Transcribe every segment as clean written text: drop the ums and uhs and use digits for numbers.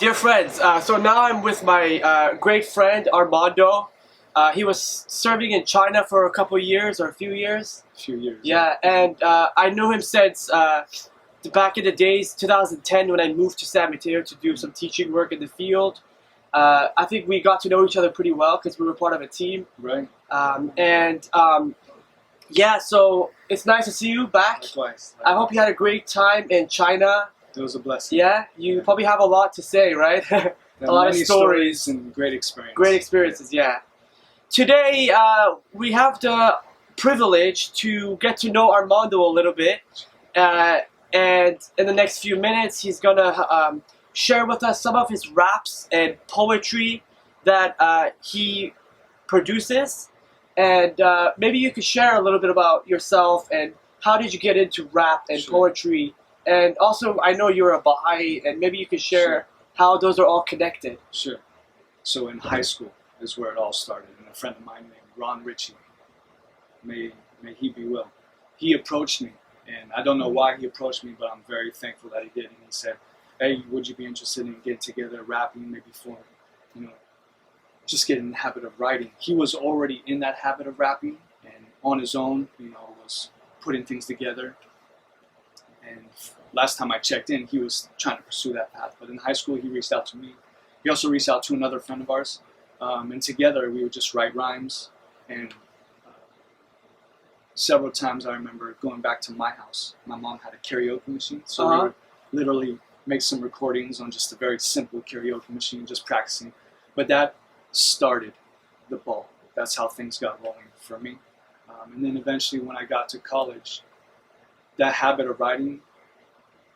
Dear friends, so now I'm with my great friend Armando. He was serving in China for a couple years or a few years. Yeah, and I knew him since back in the days, 2010, when I moved to San Mateo to do some teaching work in the field. I think we got to know each other pretty well because we were part of a team. Right. Yeah, so it's nice to see you back. Likewise. I hope you had a great time in China. It was a blessing. Yeah, you probably have a lot to say, right? A lot of stories and great experiences. Great experiences, yeah. Today, we have the privilege to get to know Armando a little bit. And in the next few minutes, he's going to share with us some of his raps and poetry that he produces. And maybe you could share a little bit about yourself and how did you get into rap and poetry. And also, I know you're a Baha'i, and maybe you could share how those are all connected. Sure. So in high school is where it all started. And a friend of mine named Ron Ritchie, may he be well, he approached me. And I don't know why he approached me, but I'm very thankful that he did. And he said, hey, would you be interested in getting together, rapping, maybe for, just get in the habit of writing. He was already in that habit of rapping, and on his own, was putting things together. And last time I checked in, he was trying to pursue that path. But in high school, he reached out to me. He also reached out to another friend of ours. And together, we would just write rhymes. And several times I remember going back to my house. My mom had a karaoke machine. So we would literally make some recordings on just a very simple karaoke machine, just practicing. But that started the ball. That's how things got rolling for me. And then eventually, when I got to college, that habit of writing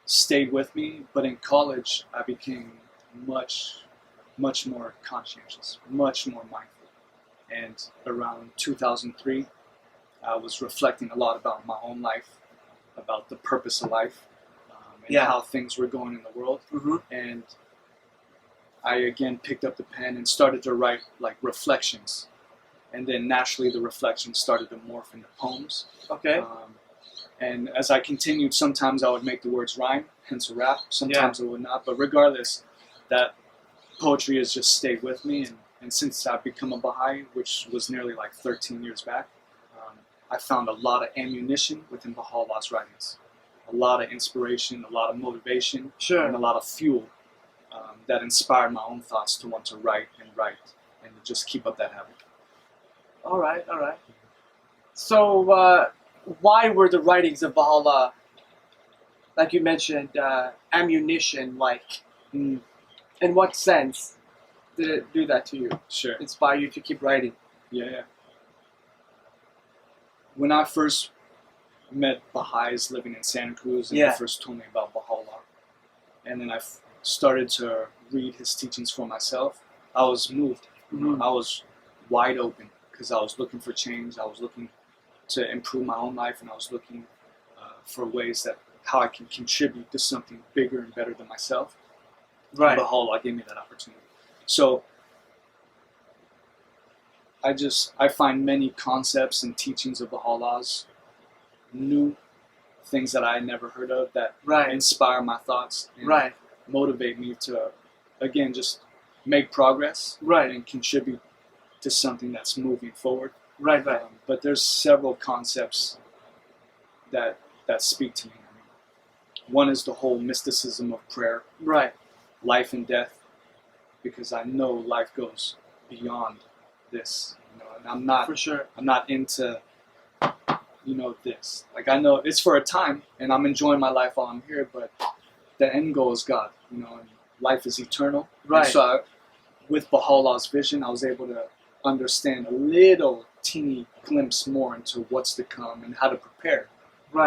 stayed with me, but in college I became much more conscientious, much more mindful. And around 2003, I was reflecting a lot about my own life, about the purpose of life, and how things were going in the world. And I again picked up the pen and started to write like reflections. And then naturally the reflections started to morph into poems. Okay. And as I continued, sometimes I would make the words rhyme, hence a rap. Sometimes I would not. But regardless, that poetry has just stayed with me. And since I've become a Baha'i, which was nearly like 13 years back, I found a lot of ammunition within Baha'u'llah's writings. A lot of inspiration, a lot of motivation, and a lot of fuel that inspired my own thoughts to want to write and to just keep up that habit. All right. So, why were the writings of Baha'u'llah, like you mentioned, ammunition? Like, in what sense did it do that to you? Sure. Inspire you to keep writing? Yeah. When I first met Baha'is living in Santa Cruz, and they first told me about Baha'u'llah, and then I started to read his teachings for myself, I was moved. I was wide open because I was looking for change. I was looking to improve my own life, and I was looking for ways that how I can contribute to something bigger and better than myself. Right. And Baha'u'llah gave me that opportunity. So I find many concepts and teachings of Baha'u'llah's new things that I had never heard of that inspire my thoughts and motivate me to, again, just make progress and contribute to something that's moving forward. But there's several concepts that speak to me. One is the whole mysticism of prayer, life and death, because I know life goes beyond this, and I'm not I'm not into this. Like, I know it's for a time, and I'm enjoying my life while I'm here, but the end goal is God, and life is eternal. And so with Baha'u'llah's vision, I was able to understand a little teeny glimpse more into what's to come and how to prepare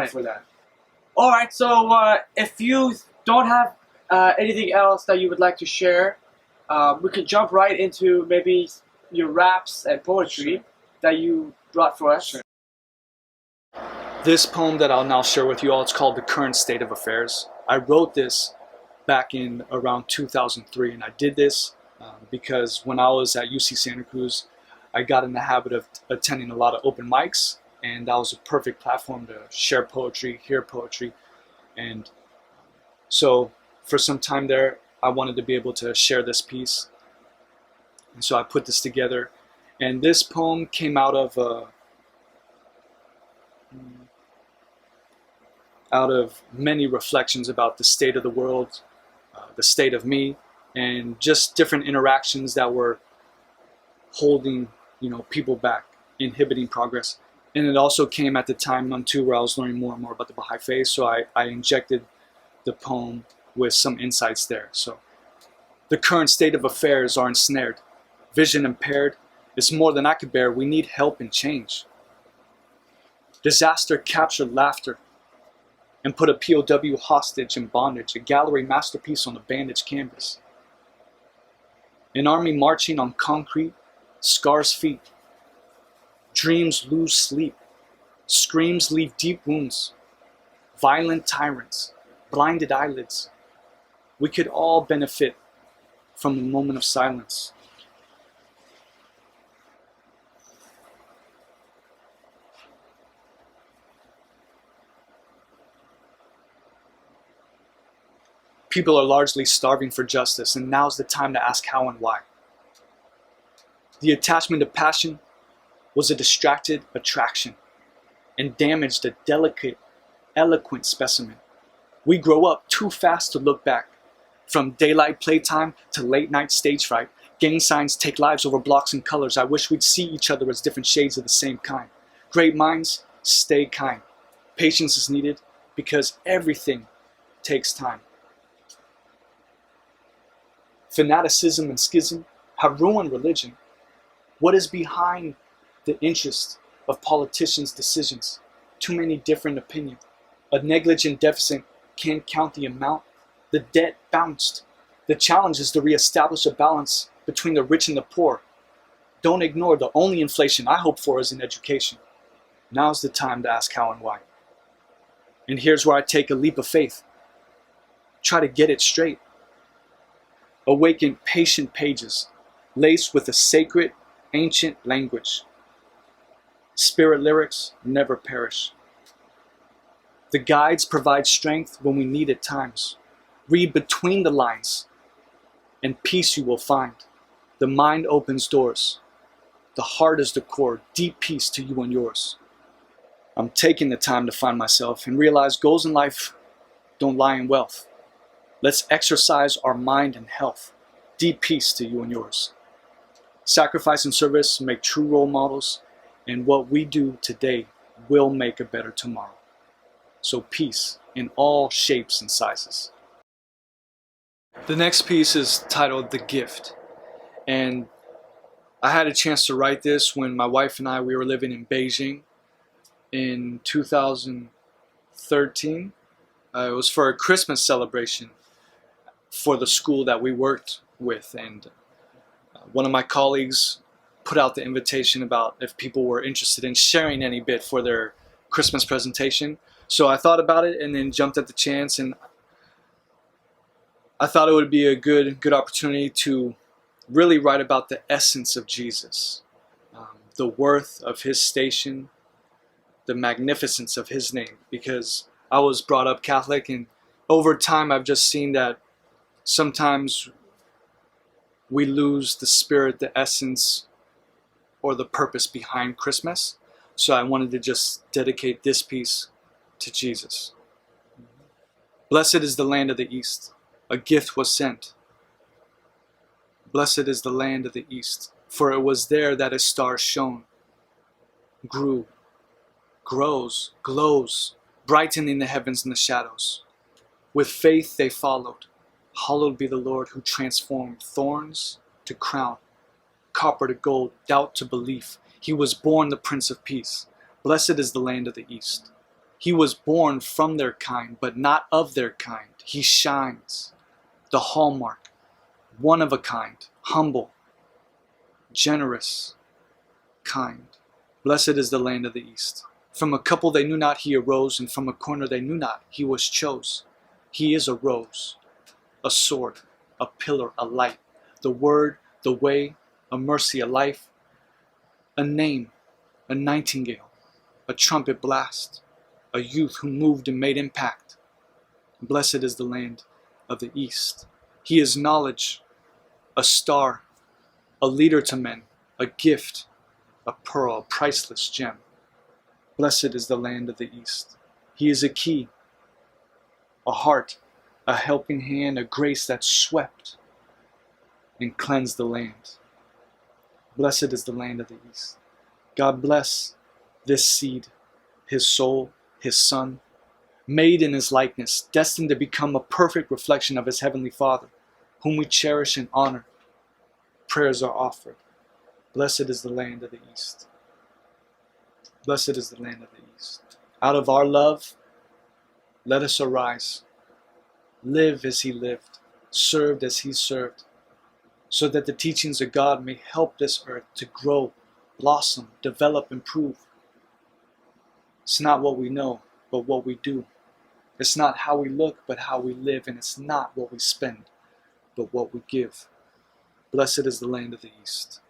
for that. All right, so if you don't have anything else that you would like to share, we could jump right into maybe your raps and poetry that you brought for us. This poem that I'll now share with you all, it's called The Current State of Affairs. I wrote this back in around 2003, and I did this because when I was at UC Santa Cruz, I got in the habit of attending a lot of open mics, and that was a perfect platform to share poetry, hear poetry. And so for some time there, I wanted to be able to share this piece. And so I put this together. And this poem came out of many reflections about the state of the world, the state of me, and just different interactions that were holding, people back, inhibiting progress. And it also came at the time too where I was learning more and more about the Baha'i faith, so I injected the poem with some insights there. So, the current state of affairs are ensnared, vision impaired. It's more than I could bear. We need help and change. Disaster captured laughter and put a POW hostage in bondage, a gallery masterpiece on a bandaged canvas. An army marching on concrete, scars feet. Dreams lose sleep. Screams leave deep wounds. Violent tyrants, blinded eyelids. We could all benefit from a moment of silence. People are largely starving for justice, and now's the time to ask how and why. The attachment to passion was a distracted attraction and damaged a delicate, eloquent specimen. We grow up too fast to look back. From daylight playtime to late night stage fright, gang signs take lives over blocks and colors. I wish we'd see each other as different shades of the same kind. Great minds, stay kind. Patience is needed because everything takes time. Fanaticism and schism have ruined religion. What is behind the interest of politicians' decisions? Too many different opinions. A negligent deficit can't count the amount. The debt bounced. The challenge is to reestablish a balance between the rich and the poor. Don't ignore the only inflation I hope for is in education. Now's the time to ask how and why. And here's where I take a leap of faith. Try to get it straight. Awaken patient pages, laced with a sacred, ancient language. Spirit lyrics never perish. The guides provide strength when we need at times. Read between the lines, and peace you will find. The mind opens doors. The heart is the core, deep peace to you and yours. I'm taking the time to find myself and realize goals in life don't lie in wealth. Let's exercise our mind and health. Deep peace to you and yours. Sacrifice and service make true role models, and what we do today will make a better tomorrow. So peace in all shapes and sizes. The next piece is titled The Gift. And I had a chance to write this when my wife and we were living in Beijing in 2013. It was for a Christmas celebration for the school that we worked with, and one of my colleagues put out the invitation about if people were interested in sharing any bit for their Christmas presentation. So I thought about it and then jumped at the chance, and I thought it would be a good opportunity to really write about the essence of Jesus, the worth of his station, the magnificence of his name, because I was brought up Catholic, and over time I've just seen that sometimes we lose the spirit, the essence, or the purpose behind Christmas. So I wanted to just dedicate this piece to Jesus. Blessed is the land of the East. A gift was sent. Blessed is the land of the East, for it was there that a star shone, grew, grows, glows, brightening the heavens and the shadows. With faith they followed. Hallowed be the Lord who transformed thorns to crown, copper to gold, doubt to belief. He was born the Prince of Peace. Blessed is the land of the East. He was born from their kind, but not of their kind. He shines, the hallmark, one of a kind, humble, generous, kind. Blessed is the land of the East. From a couple they knew not he arose, and from a corner they knew not he was chose. He is a rose, a sword, a pillar, a light, the word, the way, a mercy, a life, a name, a nightingale, a trumpet blast, a youth who moved and made impact. Blessed is the land of the East. He is knowledge, a star, a leader to men, a gift, a pearl, a priceless gem. Blessed is the land of the East. He is a key, a heart, a helping hand, a grace that swept and cleansed the land. Blessed is the land of the East. God bless this seed, his soul, his son, made in his likeness, destined to become a perfect reflection of his heavenly Father, whom we cherish and honor. Prayers are offered. Blessed is the land of the East. Blessed is the land of the East. Out of our love, let us arise. Live as he lived, served as he served, so that the teachings of God may help this earth to grow, blossom, develop, improve. It's not what we know, but what we do. It's not how we look, but how we live. And it's not what we spend, but what we give. Blessed is the land of the East.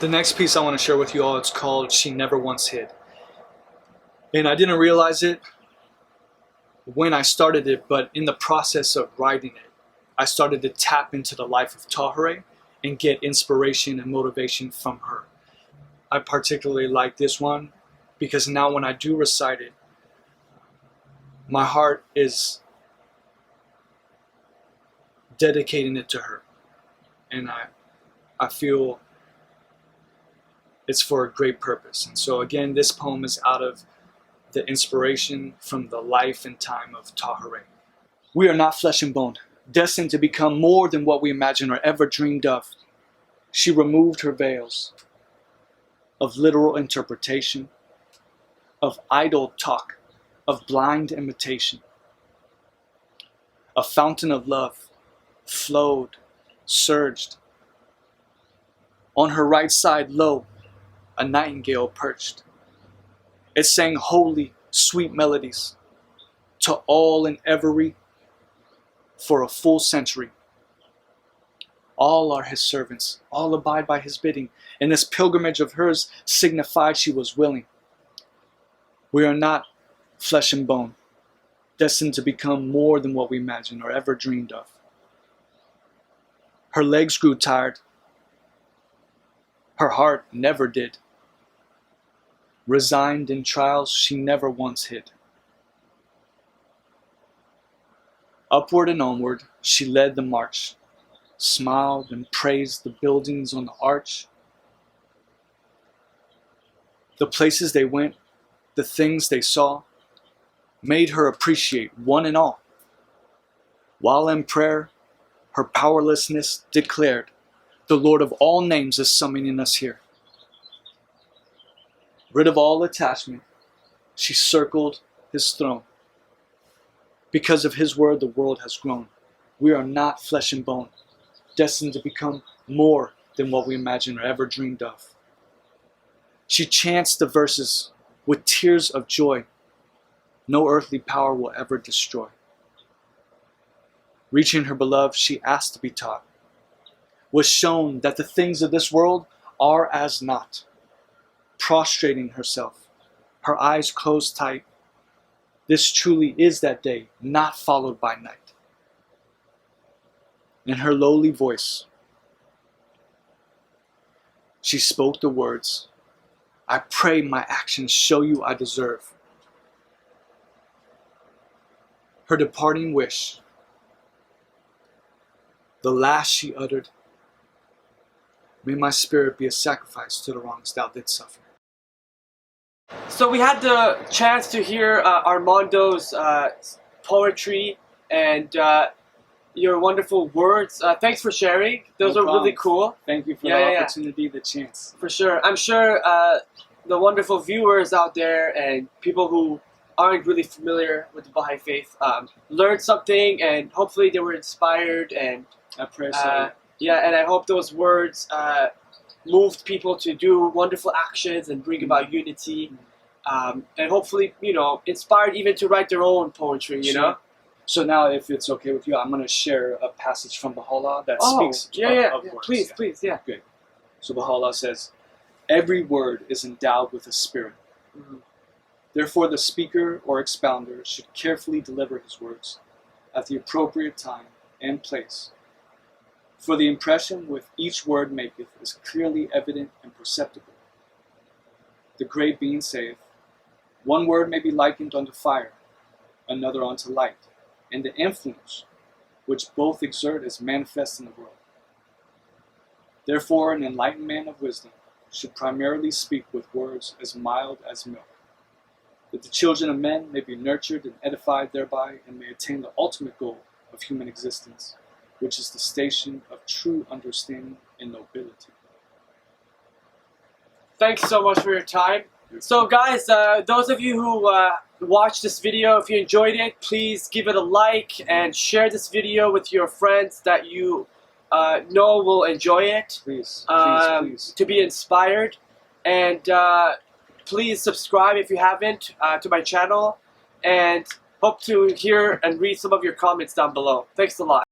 The next piece I want to share with you all, it's called She Never Once Hid. And I didn't realize it when I started it, but in the process of writing it, I started to tap into the life of Tahereh and get inspiration and motivation from her. I particularly like this one because now when I do recite it, my heart is dedicating it to her. And I feel it's for a great purpose. And so again, this poem is out of the inspiration from the life and time of Tahereh. We are not flesh and bone, destined to become more than what we imagine or ever dreamed of. She removed her veils of literal interpretation, of idle talk, of blind imitation. A fountain of love flowed, surged. On her right side, lo, a nightingale perched. It sang holy, sweet melodies to all and every for a full century. All are his servants, all abide by his bidding, and this pilgrimage of hers signified she was willing. We are not flesh and bone, destined to become more than what we imagined or ever dreamed of. Her legs grew tired. Her heart never did. Resigned in trials she never once hid. Upward and onward she led the march, smiled and praised the buildings on the arch. The places they went, the things they saw, made her appreciate one and all. While in prayer, her powerlessness declared, the Lord of all names is summoning us here. Rid of all attachment, she circled his throne. Because of his word, the world has grown. We are not flesh and bone, destined to become more than what we imagined or ever dreamed of. She chants the verses with tears of joy. No earthly power will ever destroy. Reaching her beloved, she asked to be taught. Was shown that the things of this world are as naught. Prostrating herself, her eyes closed tight. This truly is that day, not followed by night. In her lowly voice, she spoke the words, I pray my actions show you I deserve. Her departing wish, the last she uttered, may my spirit be a sacrifice to the wrongs thou didst suffer. So we had the chance to hear Armando's poetry and your wonderful words. Thanks for sharing. Those are really cool. Thank you for the opportunity, the chance. For sure. I'm sure the wonderful viewers out there and people who aren't really familiar with the Baha'i faith learned something, and hopefully they were inspired. And I pray so. Yeah, and I hope those words moved people to do wonderful actions and bring about unity, and hopefully, inspired even to write their own poetry, you know? So now, if it's okay with you, I'm going to share a passage from Baha'u'llah that speaks of words. Please. Good. So Baha'u'llah says, every word is endowed with a spirit. Mm-hmm. Therefore, the speaker or expounder should carefully deliver his words, at the appropriate time and place. For the impression with each word maketh is clearly evident and perceptible. The great being saith, one word may be likened unto fire, another unto light, and the influence which both exert is manifest in the world. Therefore, an enlightened man of wisdom should primarily speak with words as mild as milk, that the children of men may be nurtured and edified thereby and may attain the ultimate goal of human existence, which is the station of true understanding and nobility. Thanks so much for your time. So guys, those of you who watched this video, if you enjoyed it, please give it a like and share this video with your friends that you know will enjoy it. Please, to be inspired. And please subscribe if you haven't to my channel. And hope to hear and read some of your comments down below. Thanks a lot.